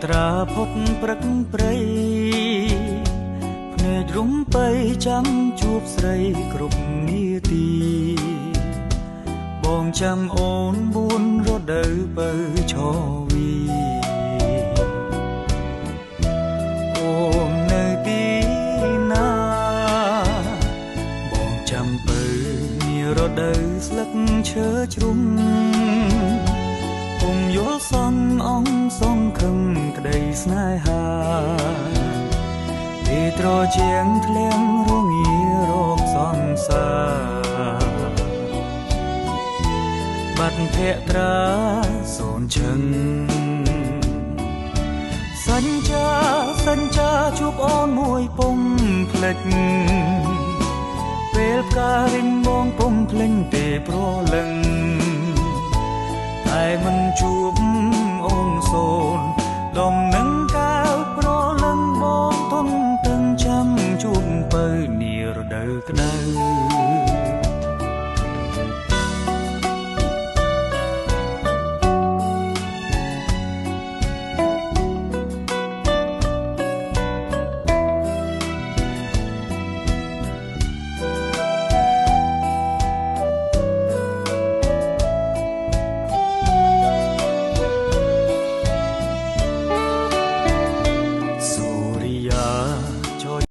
ត្រាផុតព្រឹកព្រៃភ្នែករុំបីចាំជួបស្រីគ្រប់នាទីបងចាំអូនបួនរដូវបើឈវីអូននៅទីណាបងចាំបើនារដូវស្លឹកឈើជ្រុំខ្ញុំយល់សន់អងសងខឹមក្តីស្នេហាពេលត្រជាងធ្លៀងរងារោគសង្សារបាត់ភក្ត្រាសូនឈឹងសញ្ចាជួបអូនមួយពុំភ្លេចពេលផ្ការិញបងពុំភ្លេញទេប្រលឹងតែមិនជួបអូនសូនដំនឹងកៅប្រលឹងបងទុនទាំងចាំជួបបើនារដូវក្តៅ